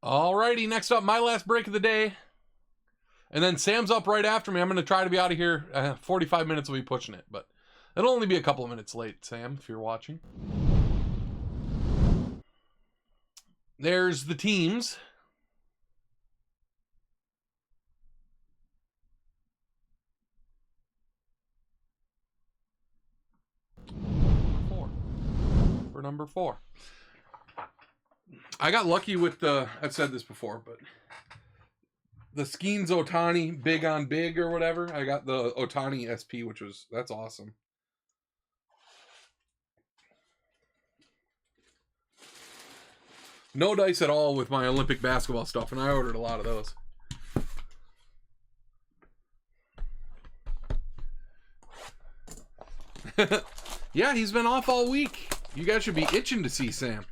Alrighty, next up, my last break of the day. And then Sam's up right after me. I'm going to try to be out of here. 45 minutes will be pushing it, but it'll only be a couple of minutes late, Sam, if you're watching. There's the teams. Number 4. I got lucky with the, I've said this before, but the Skeens Ohtani big on big or whatever. I got the Ohtani SP, that's awesome. No dice at all with my Olympic basketball stuff, and I ordered a lot of those. Yeah, he's been off all week. You guys should be itching to see Sam.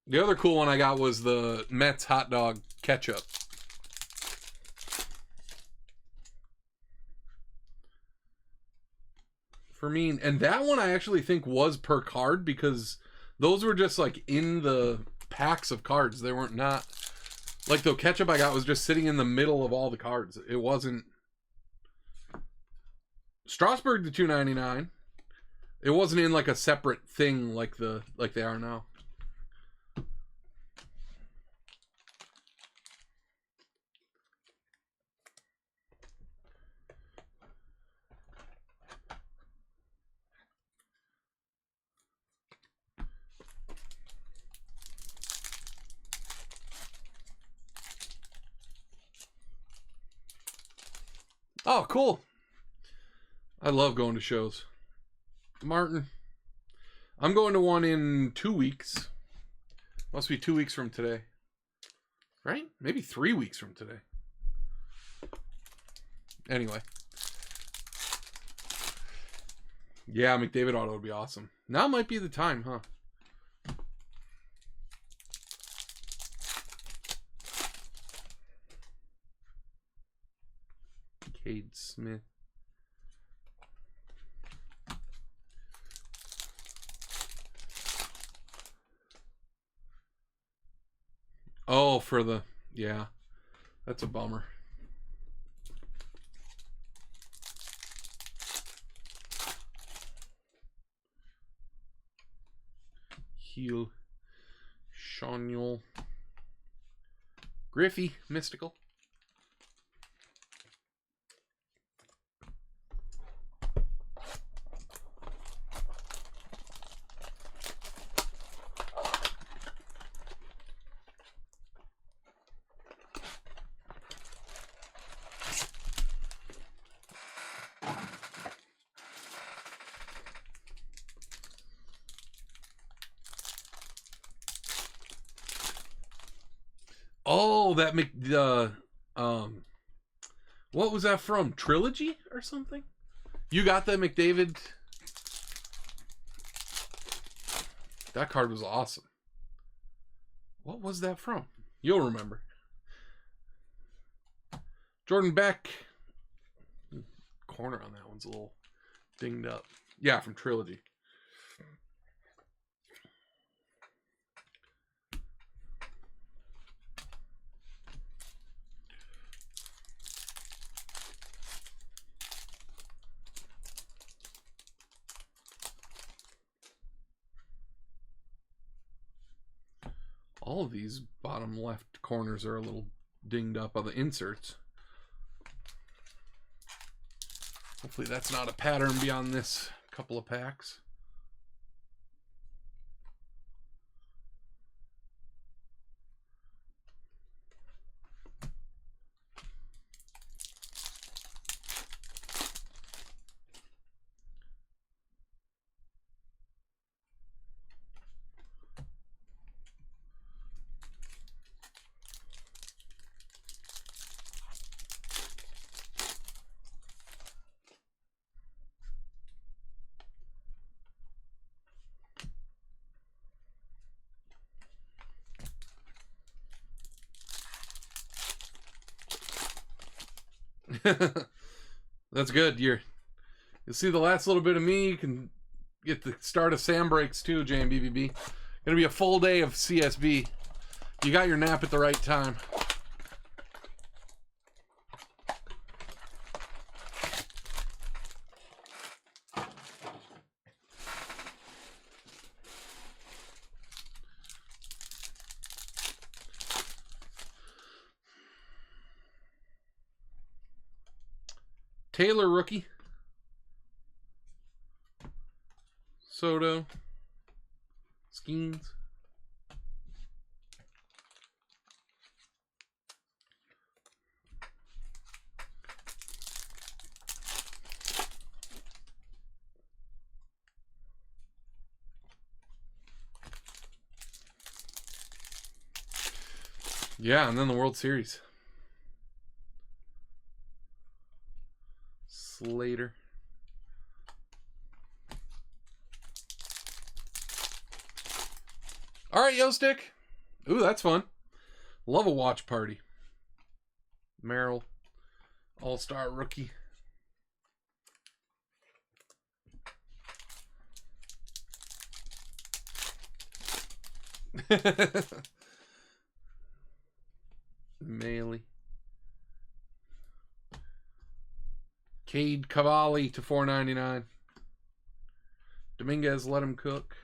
The other cool one I got was the Mets hot dog ketchup. For me, and that one I actually think was per card because those were just like in the packs of cards. They weren't not. Like the ketchup I got was just sitting in the middle of all the cards. It wasn't. Strasburg to $2.99. It wasn't in like a separate thing like they are now. Oh, cool. I love going to shows. Martin, I'm going to one in 2 weeks. Must be 2 weeks from today. Right? Maybe 3 weeks from today. Anyway. Yeah, McDavid auto would be awesome. Now might be the time, huh? Cade Smith. Oh, for the... Yeah. That's a bummer. Heel. Shawnuel. Griffey. Mystical. Oh, that what was that from? Trilogy or something? You got that McDavid? That card was awesome. What was that from? You'll remember. Jordan Beck. Corner on that one's a little dinged up. Yeah, from Trilogy. All of these bottom left corners are a little dinged up on the inserts. Hopefully that's not a pattern beyond this couple of packs. That's good. You'll see the last little bit of me. You can get the start of Sam Breaks too, JMBBB. Gonna be a full day of CSB. You got your nap at the right time. Taylor rookie. Soto. Skeens. Yeah, and then the World Series. Slater. All right, Yo Stick. Ooh, that's fun. Love a watch party. Merrill, All-Star rookie. Maley. Cade Cavalli to $4.99. Dominguez, let him cook.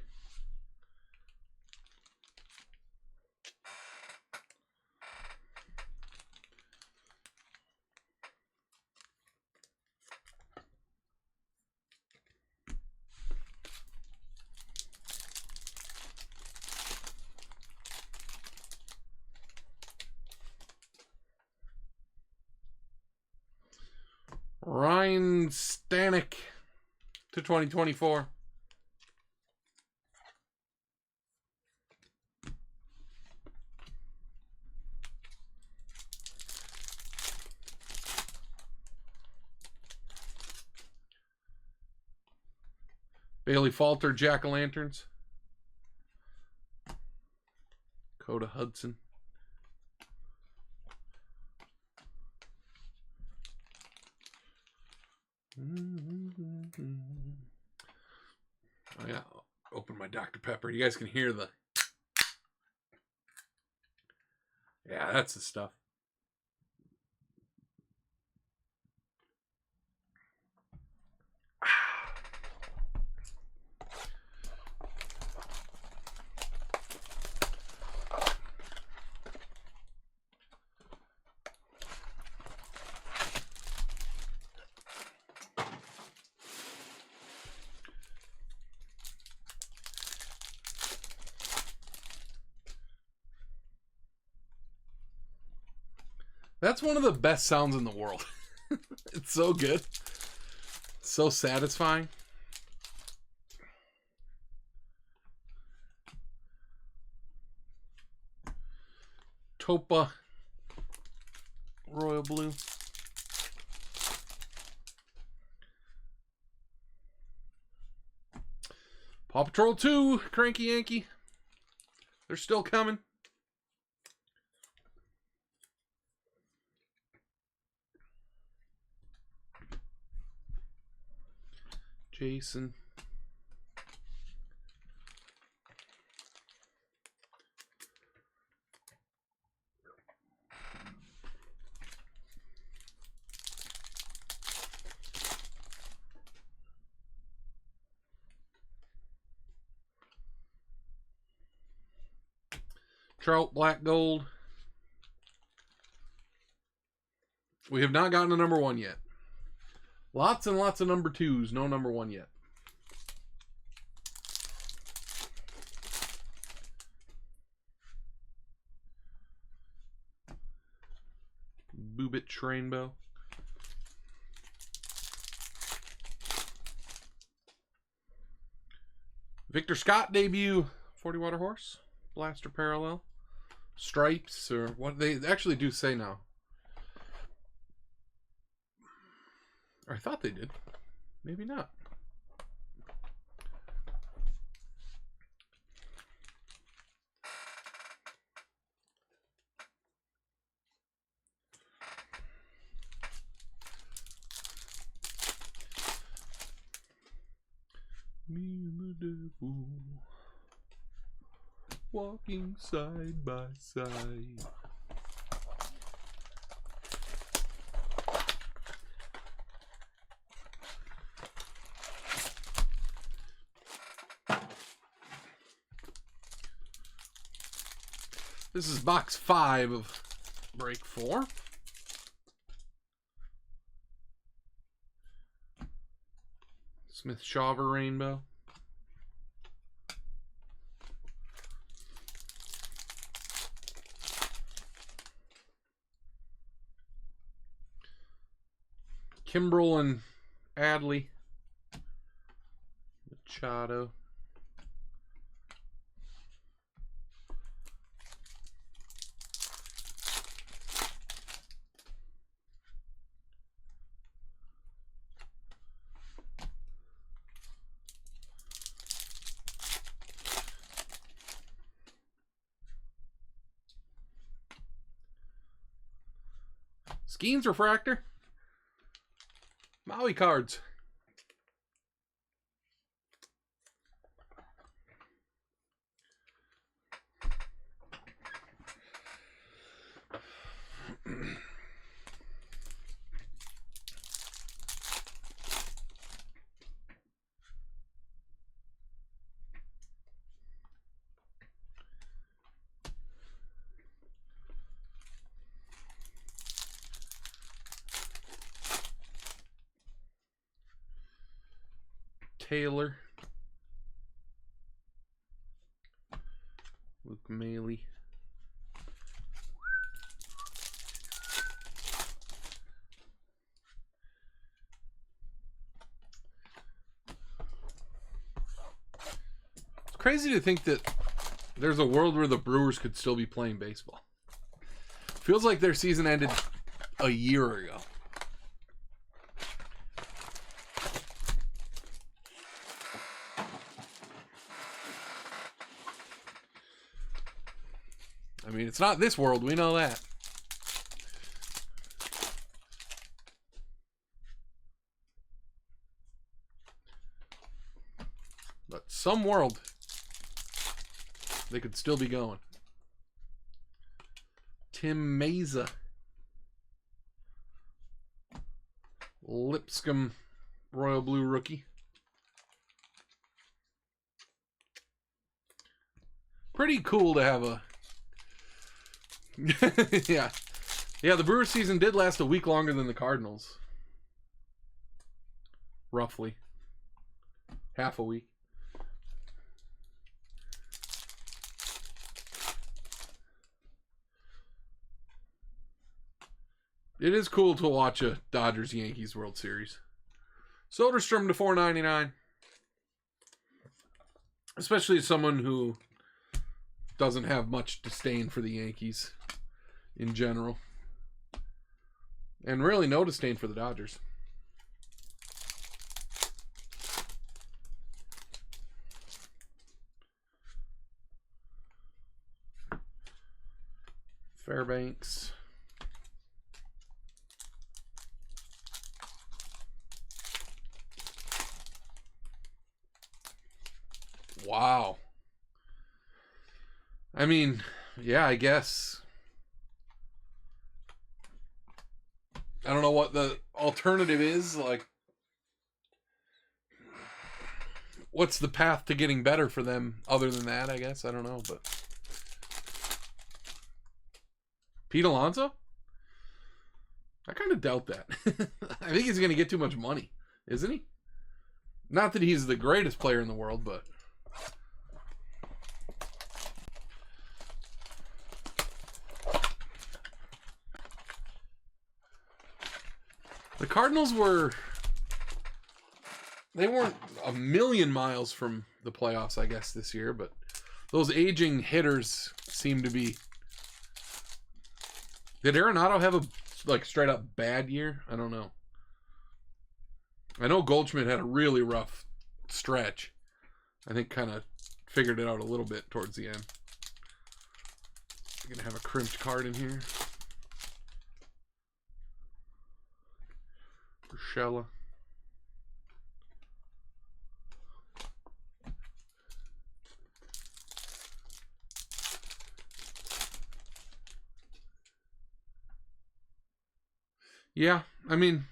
Ryan Stanek to 2024. Bailey Falter, Jack-o'-lanterns. Coda Hudson. Oh yeah, open my Dr. Pepper. You guys can hear the... Yeah, that's the stuff. That's one of the best sounds in the world. It's so good. So satisfying. Topa. Royal Blue. Paw Patrol 2. Cranky Yankee. They're still coming. Jason. Trout, black gold. We have not gotten a number 1 yet. Lots and lots of number 2s. No number 1 yet. Boobich Rainbow. Victor Scott debut. 40 Water Horse. Blaster Parallel. Stripes, or what they actually do say now. Or I thought they did. Maybe not. Me and the devil walking side by side. This is box 5 of break 4. Smith-Shawver Rainbow. Kimbrel and Adley. Machado. Skeens Refractor. Maui cards. Taylor. Luke Maile. It's crazy to think that there's a world where the Brewers could still be playing baseball. Feels like their season ended a year ago. I mean, it's not this world, we know that. But some world, they could still be going. Tim Mayza. Lipscomb Royal Blue rookie. Pretty cool to have a... yeah. Yeah, the Brewers season did last a week longer than the Cardinals. Roughly. Half a week. It is cool to watch a Dodgers-Yankees World Series. Soderstrom to $4.99. Especially as someone who doesn't have much disdain for the Yankees in general. And really no disdain for the Dodgers. Fairbanks. Wow. I mean, yeah, I guess. I don't know what the alternative is. Like, what's the path to getting better for them other than that, I guess? I don't know, but. Pete Alonso? I kind of doubt that. I think he's going to get too much money, isn't he? Not that he's the greatest player in the world, but. The Cardinals they weren't a million miles from the playoffs, I guess, this year, but those aging hitters seem to be... Did Arenado have a straight up bad year? I don't know. I know Goldschmidt had a really rough stretch. I think kind of figured it out a little bit towards the end. I'm going to have a crimped card in here. Urshela. Yeah, I mean,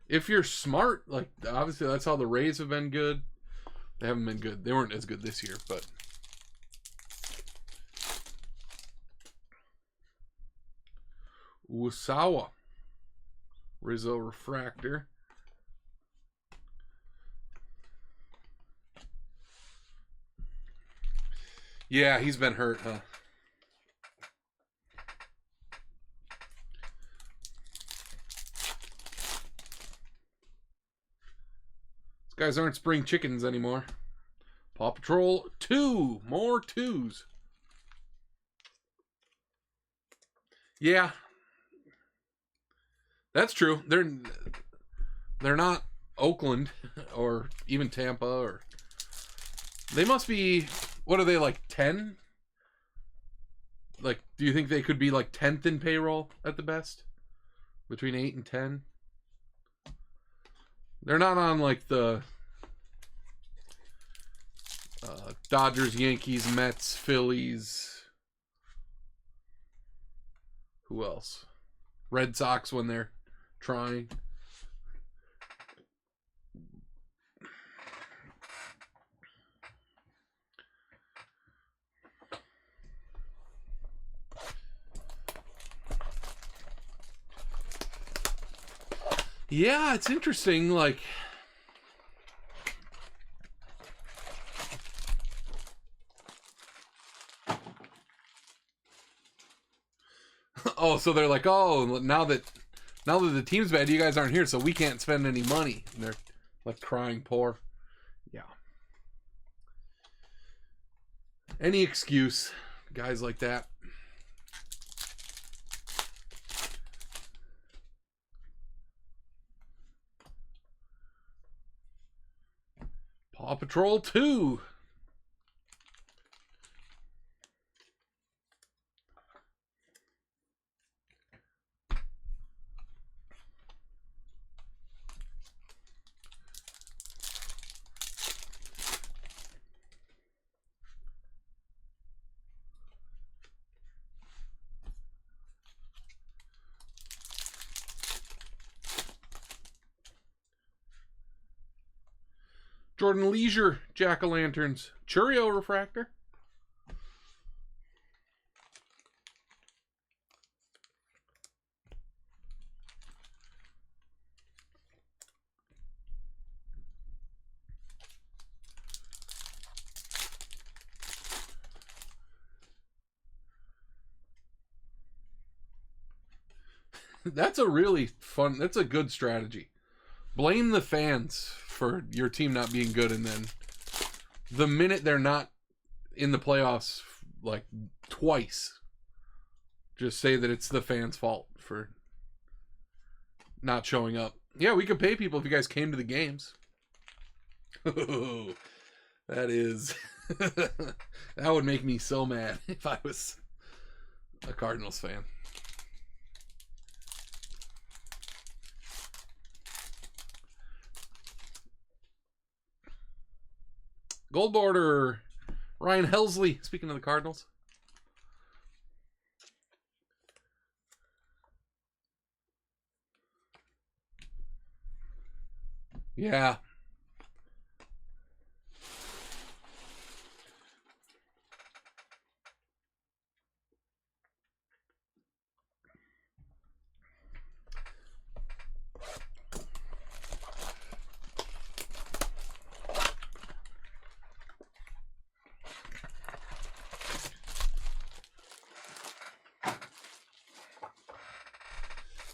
if you're smart, like obviously that's how the Rays have been good. They haven't been good. They weren't as good this year, but Usawa, Rizzo refractor. Yeah, he's been hurt, huh? These guys aren't spring chickens anymore. Paw Patrol 2. More 2s. Yeah. That's true. They're not Oakland or even Tampa or they must be, what are they, like 10? Like, do you think they could be like 10th in payroll at the best? Between 8 and 10? They're not on like the Dodgers, Yankees, Mets, Phillies. Who else? Red Sox when they're trying. Yeah, it's interesting. Like, oh, so they're like, oh, now that the team's bad, you guys aren't here, so we can't spend any money. And they're like crying poor. Yeah. Any excuse, guys like that. Paw Patrol 2. Jordan Leisure, Jack-o'-lanterns. Churio refractor. That's a really fun, that's a good strategy. Blame the fans for your team not being good, and then the minute they're not in the playoffs, like twice, just say that it's the fans' fault for not showing up. Yeah, we could pay people if you guys came to the games. That is... that would make me so mad if I was a Cardinals fan. Gold border, Ryan Helsley. Speaking of the Cardinals. Yeah.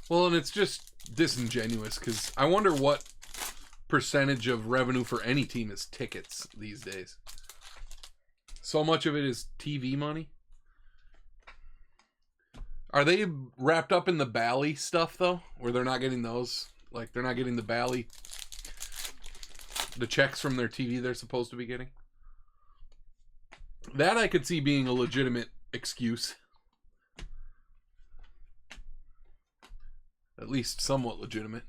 Well, and it's just disingenuous because I wonder what percentage of revenue for any team is tickets these days. So much of it is TV money. Are they wrapped up in the Bally stuff though, where they're not getting those? Like they're not getting the Bally, the checks from their TV they're supposed to be getting. That I could see being a legitimate excuse. At least somewhat legitimate.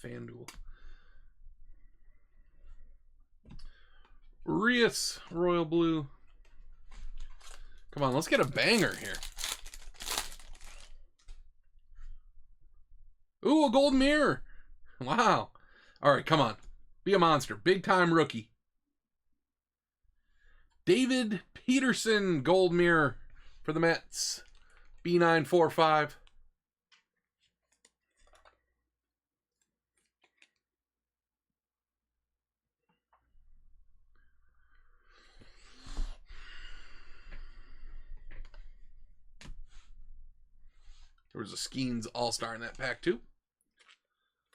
FanDuel. Urias, Royal Blue. Come on, let's get a banger here. Ooh, a gold mirror. Wow. All right, come on. Be a monster. Big time rookie. David Peterson, gold mirror for the Mets. B945. There was a Skeens All-Star in that pack, too.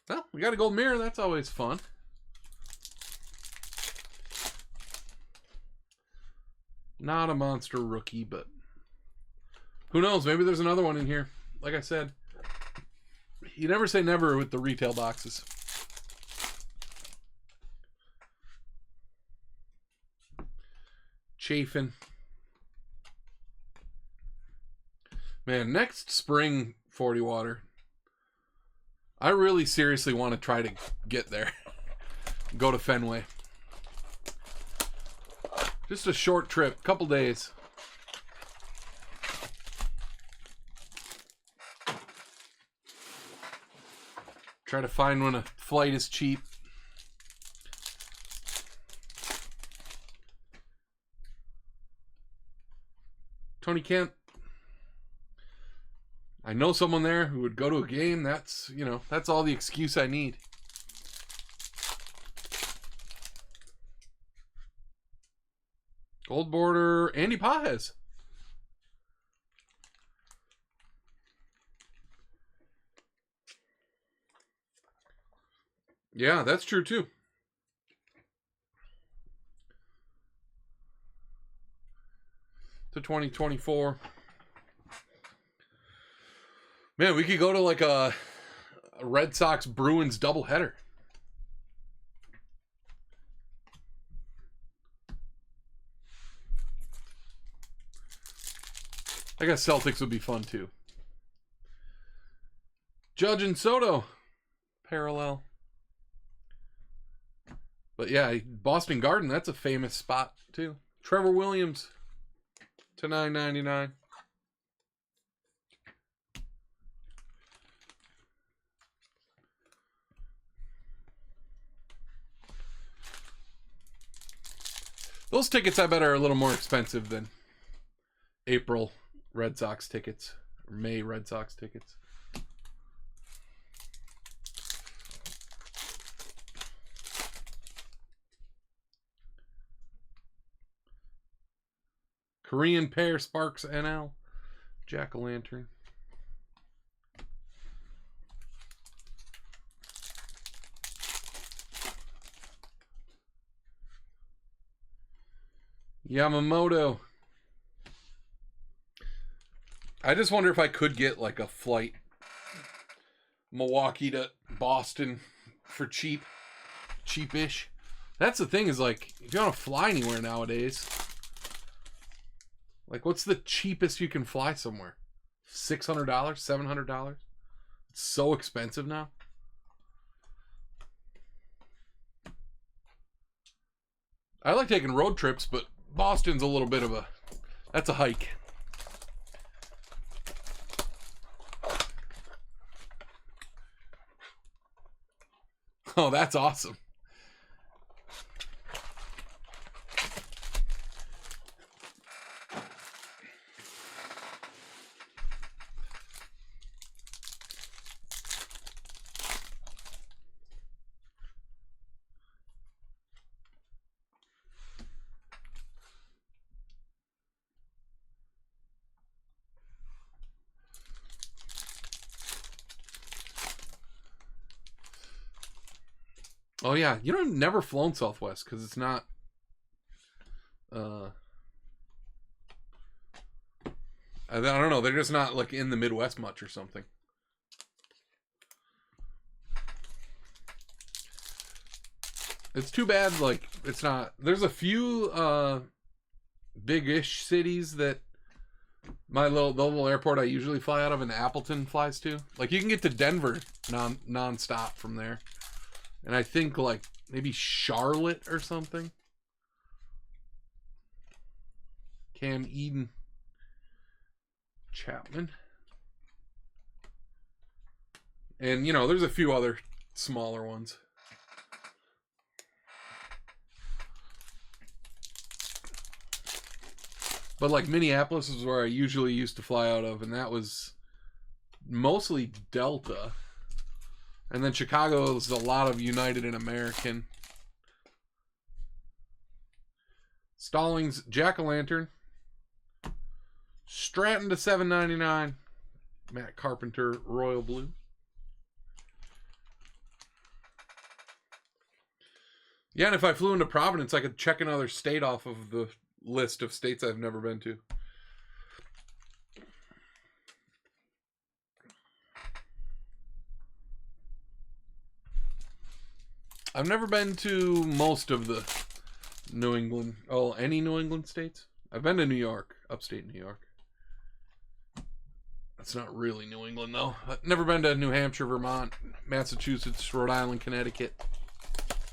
Well, we got a gold mirror. That's always fun. Not a monster rookie, but who knows? Maybe there's another one in here. Like I said, you never say never with the retail boxes. Chafin. Man, next spring 40 water. I really seriously want to try to get there. Go to Fenway. Just a short trip, couple days. Try to find when a flight is cheap. Tony Kent. I know someone there who would go to a game. That's, you know, that's all the excuse I need. Gold border, Andy Pages. Yeah, that's true too. To 2024. Man, we could go to like a Red Sox Bruins doubleheader. I guess Celtics would be fun too. Judge and Soto. Parallel. But yeah, Boston Garden, that's a famous spot too. Trevor Williams to $9.99. Those tickets, I bet, are a little more expensive than April Red Sox tickets or May Red Sox tickets. Korean Pair Sparks NL. Jack-o'-lantern. Yamamoto. I just wonder if I could get like a flight Milwaukee to Boston for cheapish. That's the thing, is like, if you want to fly anywhere nowadays, like, what's the cheapest you can fly somewhere? $600, $700? It's so expensive now. I like taking road trips, but Boston's a little bit of that's a hike. Oh, that's awesome. Oh yeah, you know, I've never flown Southwest because it's not. I don't know. They're just not like in the Midwest much or something. It's too bad. Like, it's not. There's a few big-ish cities that the little airport I usually fly out of in Appleton flies to. Like, you can get to Denver non-stop from there. And I think like maybe Charlotte or something. Cam Eden. Chapman. And, you know, there's a few other smaller ones. But like Minneapolis is where I usually used to fly out of, and that was mostly Delta. And then Chicago is a lot of United and American. Stallings, Jack-o'-lantern. Stratton to $7.99. Matt Carpenter, Royal Blue. Yeah, and if I flew into Providence, I could check another state off of the list of states I've never been to. I've never been to most of the New England, any New England states. I've been to New York, upstate New York. That's not really New England, though. I've never been to New Hampshire, Vermont, Massachusetts, Rhode Island, Connecticut,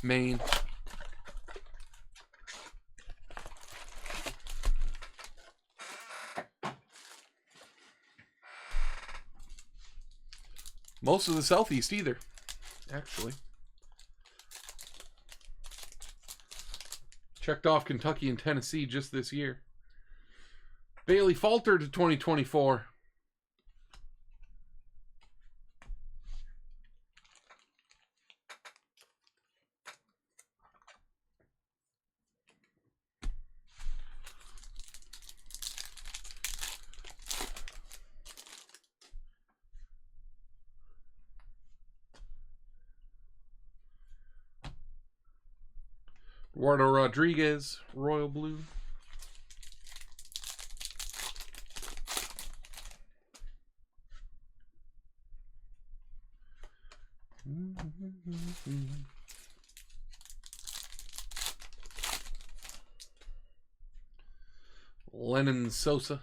Maine. Most of the Southeast either, actually. Checked off Kentucky and Tennessee just this year. Bailey Falter to 2024. Eduardo Rodriguez, Royal Blue. Lennon Sosa.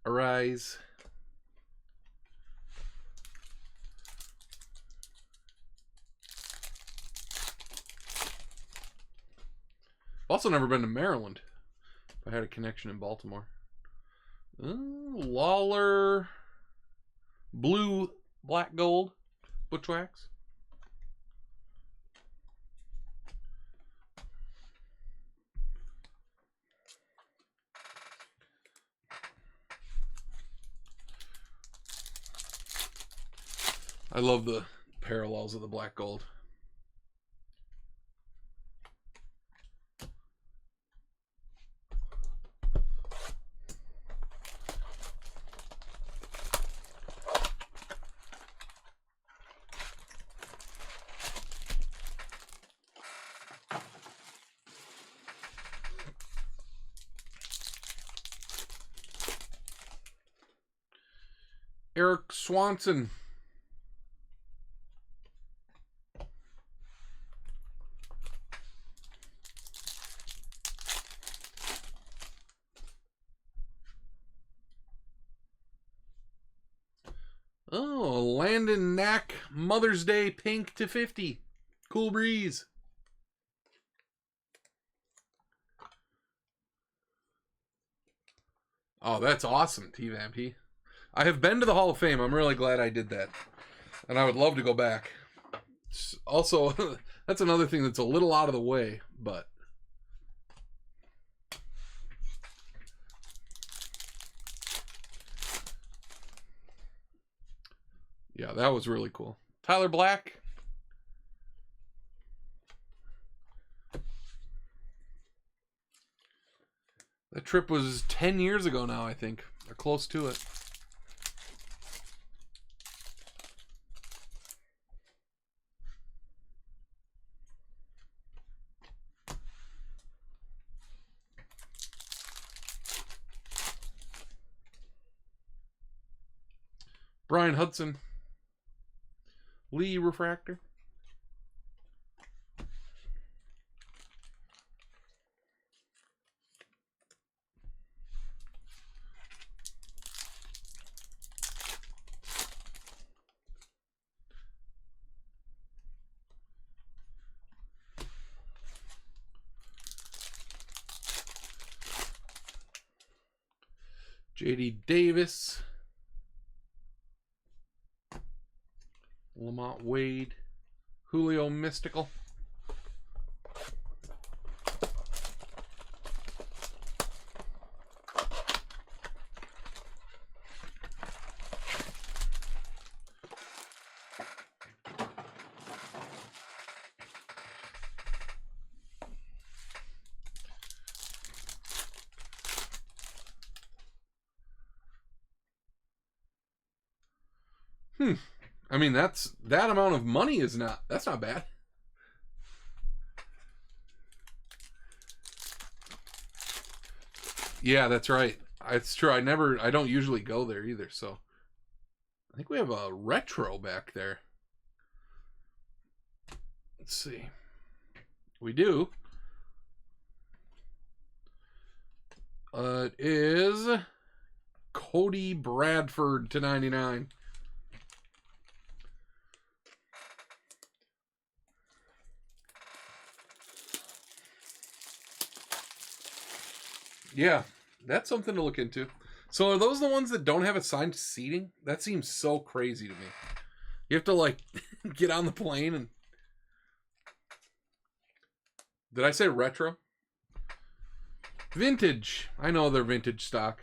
Arise. Also never been to Maryland. I had a connection in Baltimore. Lawler. Blue, black, gold. Butchwax. I love the parallels of the black gold. Eric Swanson. Oh, Landon Knack, Mother's Day pink to 50. Cool breeze. Oh, that's awesome, T-Vampy. I have been to the Hall of Fame. I'm really glad I did that. And I would love to go back. Also, that's another thing that's a little out of the way, but... yeah, that was really cool. Tyler Black. That trip was 10 years ago now, I think. Or close to it. Brian Hudson. Lee refractor. J.D. Davis. Lamont Wade. Julio Mystical. I mean, that amount of money that's not bad. Yeah, that's right. It's true. I don't usually go there either, so I think we have a retro back there. Let's see. We do. It is Cody Bradford /99. Yeah, that's something to look into. So are those the ones that don't have assigned seating? That seems so crazy to me. You have to like get on the plane and... Did I say retro? Vintage. I know they're vintage stock.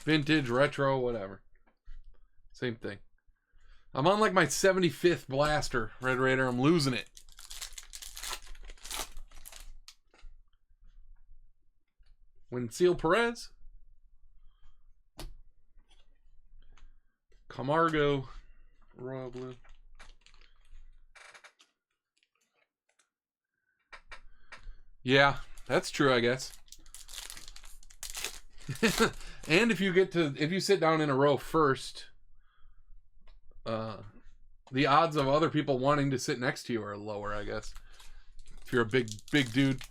Vintage, retro, whatever. Same thing. I'm on like my 75th blaster, Red Raider. I'm losing it. Winfield Perez. Camargo. Royal Blue. Yeah, that's true, I guess. And if you sit down in a row first, the odds of other people wanting to sit next to you are lower, I guess. If you're a big dude.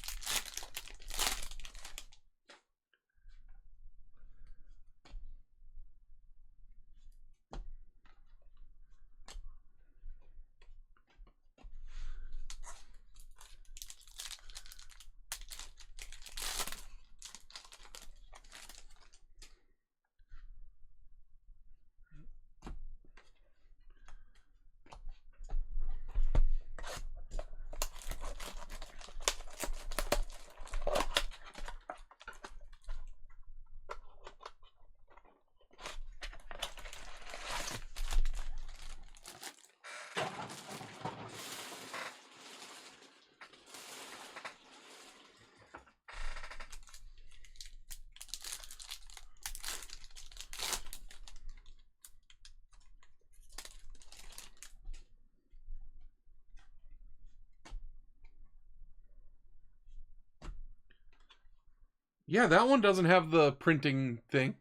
Yeah, that one doesn't have the printing thing.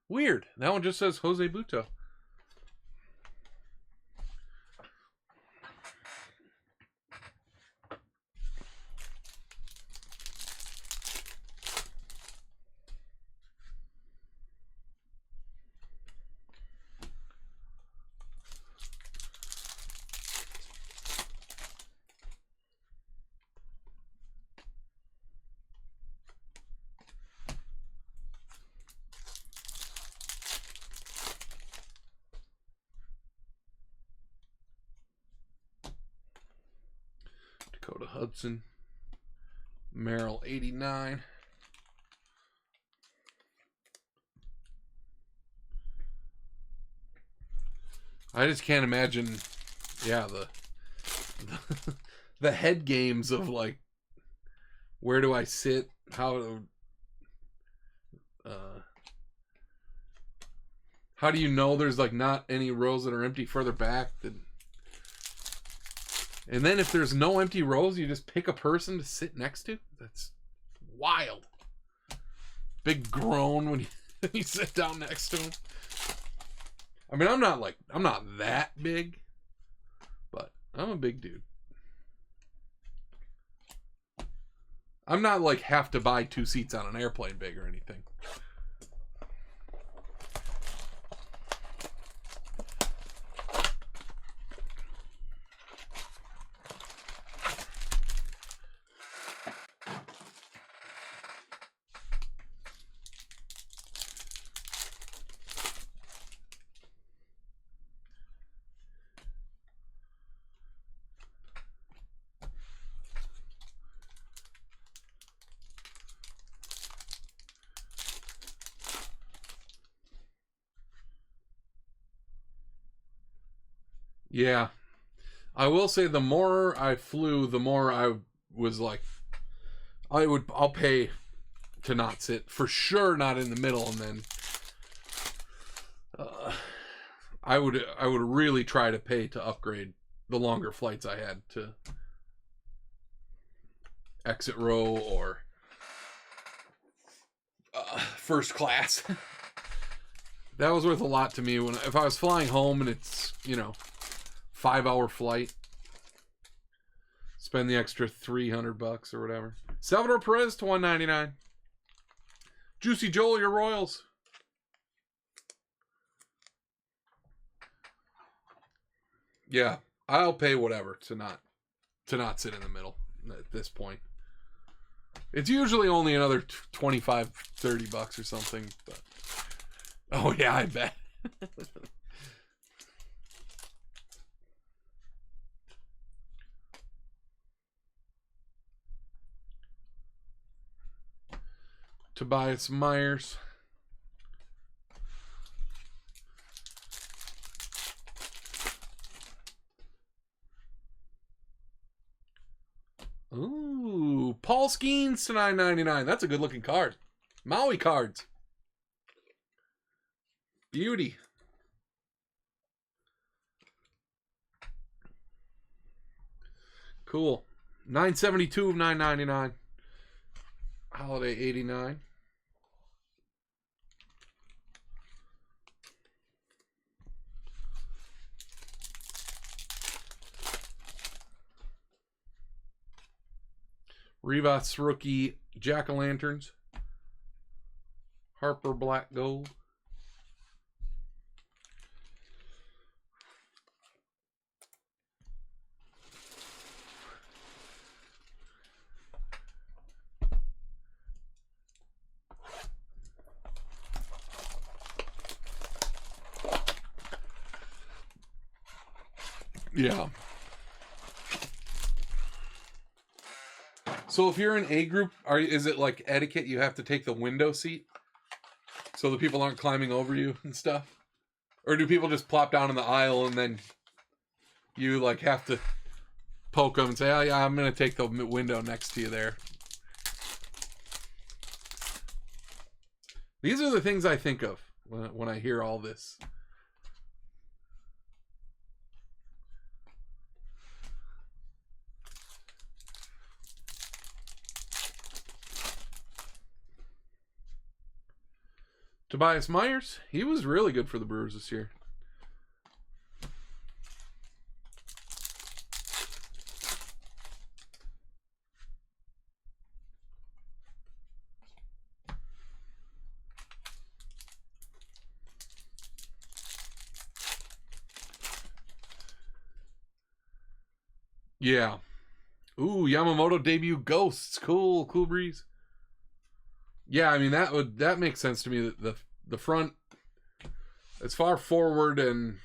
Weird. That one just says Jose Butto. Dakota Hudson. Merrill 89. I just can't imagine, yeah, the head games of like, where do I sit? How do you know there's like not any rows that are empty further back? And then if there's no empty rows, you just pick a person to sit next to? That's wild. Big groan when you sit down next to him. I mean, I'm not that big, but I'm a big dude. I'm not like have to buy 2 seats on an airplane big or anything. Yeah. I will say the more I flew, the more I was like, I'll pay to not sit. For sure not in the middle, and then I would really try to pay to upgrade the longer flights I had to exit row or first class. That was worth a lot to me if I was flying home and it's, 5-hour flight. Spend the extra $300 or whatever. Salvador Perez to 199. Juicy Joel, your Royals. Yeah, I'll pay whatever to not sit in the middle at this point. It's usually only another $25-$30 or something, but oh yeah, I bet. Tobias Myers. Ooh, Paul Skeens to $9.99. That's a good looking card. Maui cards. Beauty. Cool. 972 of 999. Holiday 89. Rivas rookie Jack-o'-lanterns. Harper black gold. Yeah. So if you're in A group, is it like etiquette you have to take the window seat so the people aren't climbing over you and stuff? Or do people just plop down in the aisle and then you like have to poke them and say, oh yeah, I'm going to take the window next to you there? These are the things I think of when I hear all this. Tobias Myers, he was really good for the Brewers this year. Yeah. Ooh, Yamamoto debut Ghosts. Cool breeze. Yeah, I mean that makes sense to me. That the front, as far forward and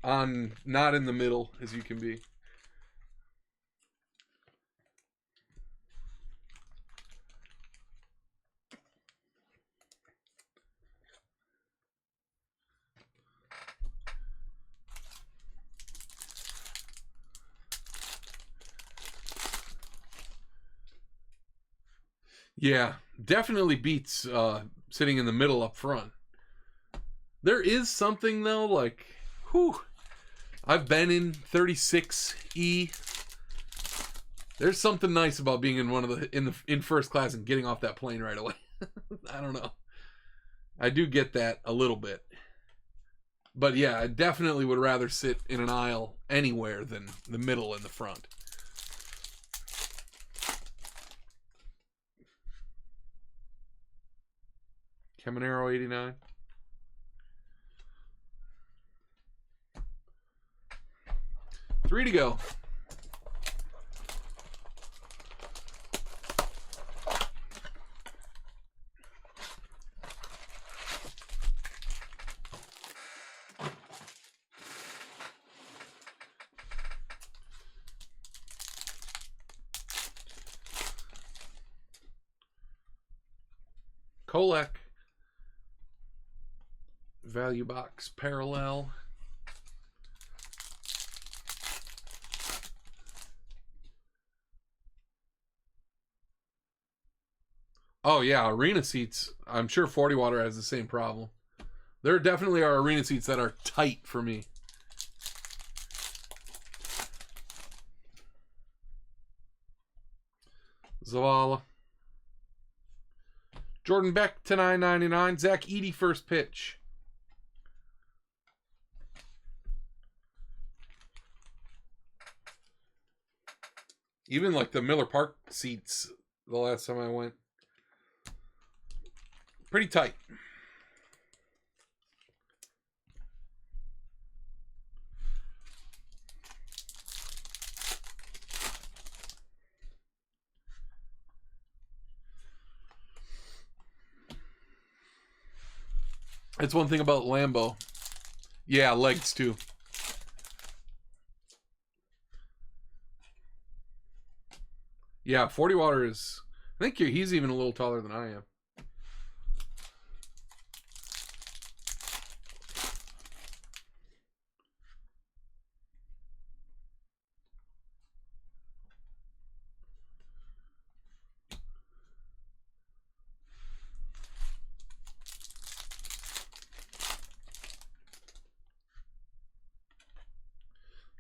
on, not in the middle as you can be. Yeah, definitely beats sitting in the middle up front. There is something though, like, whew. I've been in 36E. There's something nice about being in one of the in first class and getting off that plane right away. I don't know. I do get that a little bit. But yeah, I definitely would rather sit in an aisle anywhere than the middle and the front. Caminero 89. Three to go. Kolek. Value box parallel. Oh yeah, arena seats. I'm sure 40 water has the same problem. There definitely are arena seats that are tight for me. Zavala. Jordan Beck to 9.99. Zach Edey first pitch. Even like the Miller Park seats the last time I went. Pretty tight. That's one thing about Lambeau. Yeah, legs too. Yeah, 40 water is... I think he's even a little taller than I am.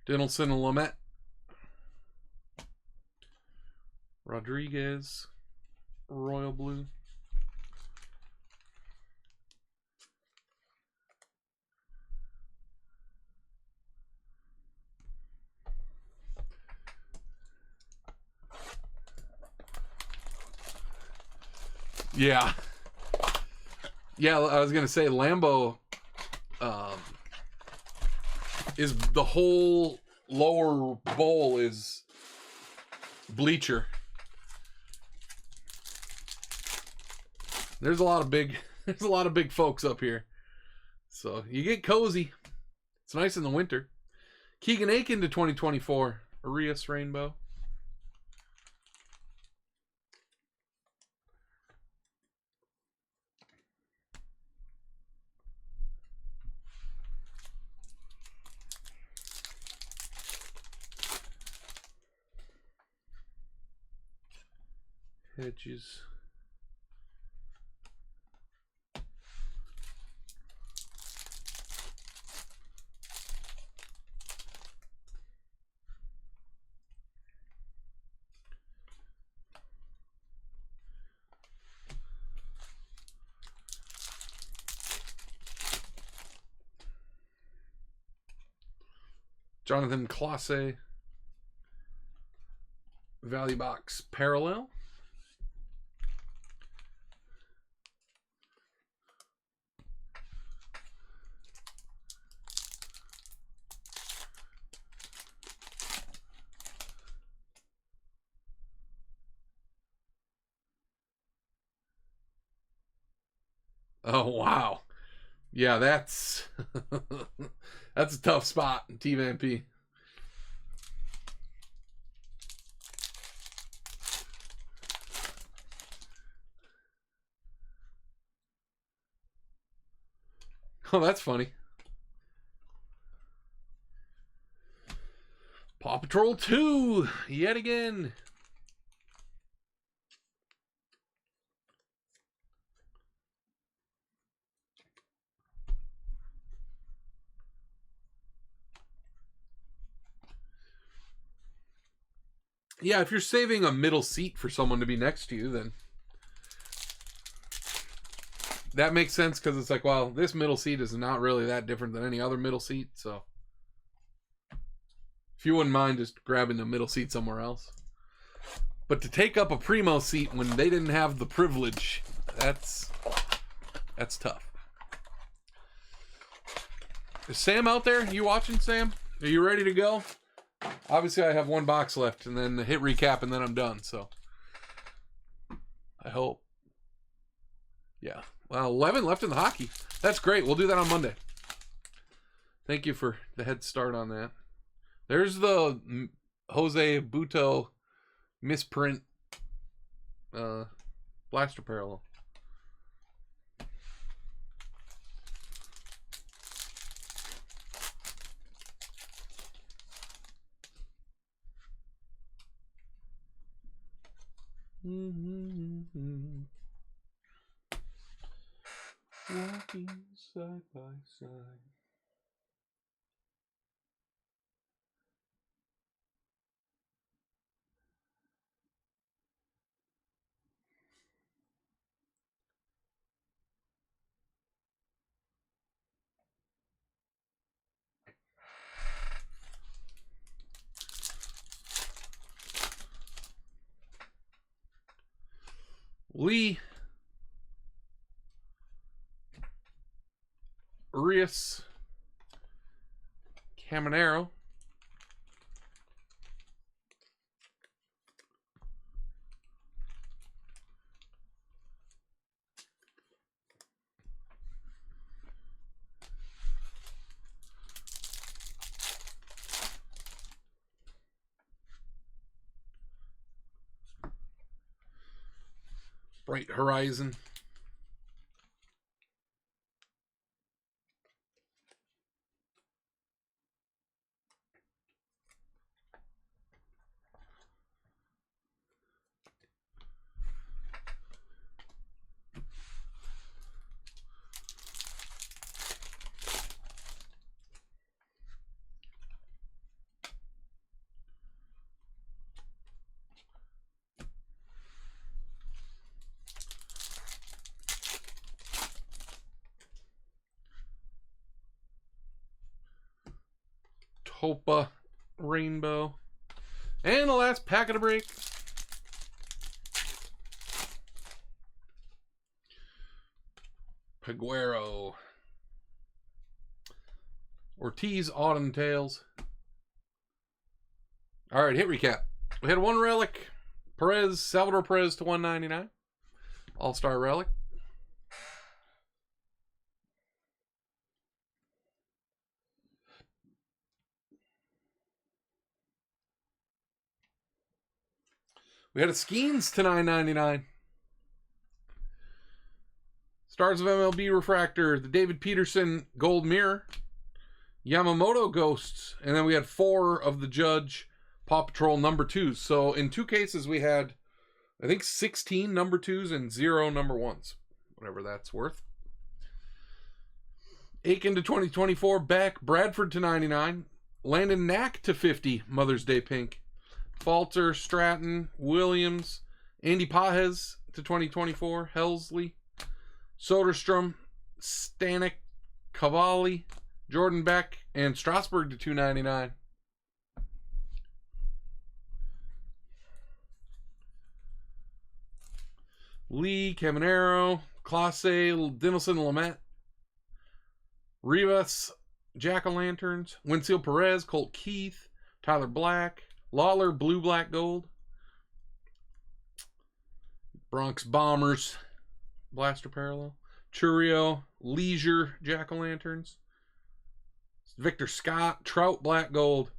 Dinelson and Lamet. Rodriguez. Royal Blue. Yeah. Yeah, I was going to say Lambeau is the whole lower bowl is bleacher. There's a lot of big folks up here. So you get cozy. It's nice in the winter. Keegan Aiken to 2024. Arias Rainbow. Hedges. Jonathan Clase. Value box parallel. Oh wow. Yeah, that's that's a tough spot in T-Van P. Oh, that's funny. Paw Patrol 2, yet again. Yeah, if you're saving a middle seat for someone to be next to you, then that makes sense because it's like, well, this middle seat is not really that different than any other middle seat, so if you wouldn't mind just grabbing the middle seat somewhere else. But to take up a primo seat when they didn't have the privilege, that's tough. Is Sam out there? You watching, Sam? Are you ready to go? Obviously, I have one box left, and then hit recap, and then I'm done, so I hope. Yeah. Well, 11 left in the hockey. That's great. We'll do that on Monday. Thank you for the head start on that. There's the Jose Buto misprint blaster parallel. Walking side by side. Lee Urias Caminero. Bright Horizon. Topa Rainbow. And the last pack of the break. Peguero. Ortiz Autumn Tales. All right, hit recap. We had one relic. Perez, Salvador Perez to 199. All-Star relic. We had a Skeens to $9.99. Stars of MLB Refractor, the David Peterson Gold Mirror, Yamamoto Ghosts, and then we had 4 of the Judge Paw Patrol number 2s. So in 2 cases we had, I think, 16 number 2s and 0 number 1s, whatever that's worth. Aiken to 2024, back Bradford to 99, Landon Knack to 50, Mother's Day Pink. Falter, Stratton, Williams, Andy Pajes to 2024, Helsley, Soderstrom, Stanek, Cavalli, Jordan Beck, and Strasburg to 299. Lee, Caminero, Clase, Dinelson, Lamet, Rivas, Jack-O-Lanterns, Winfield Perez, Colt Keith, Tyler Black, Lawler, Blue, Black, Gold. Bronx Bombers, Blaster Parallel. Churio, Leisure, Jack-O-Lanterns. Victor Scott, Trout, Black, Gold.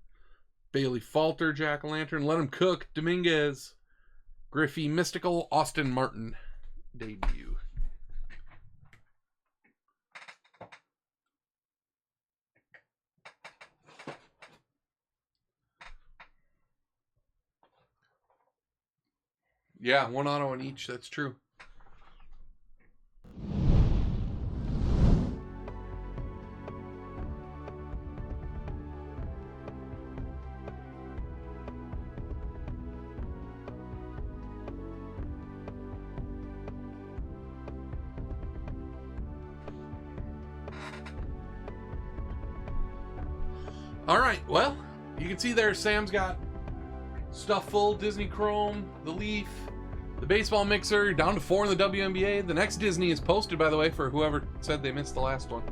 Bailey Falter, Jack-O-Lantern. Let Him Cook, Dominguez. Griffey, Mystical, Austin Martin, debut. Yeah, 1 auto on each. That's true. All right, well, you can see there Sam's got stuff full. Disney Chrome, the Leaf, the baseball mixer, down to 4 in the WNBA. The next Disney is posted, by the way, for whoever said they missed the last one.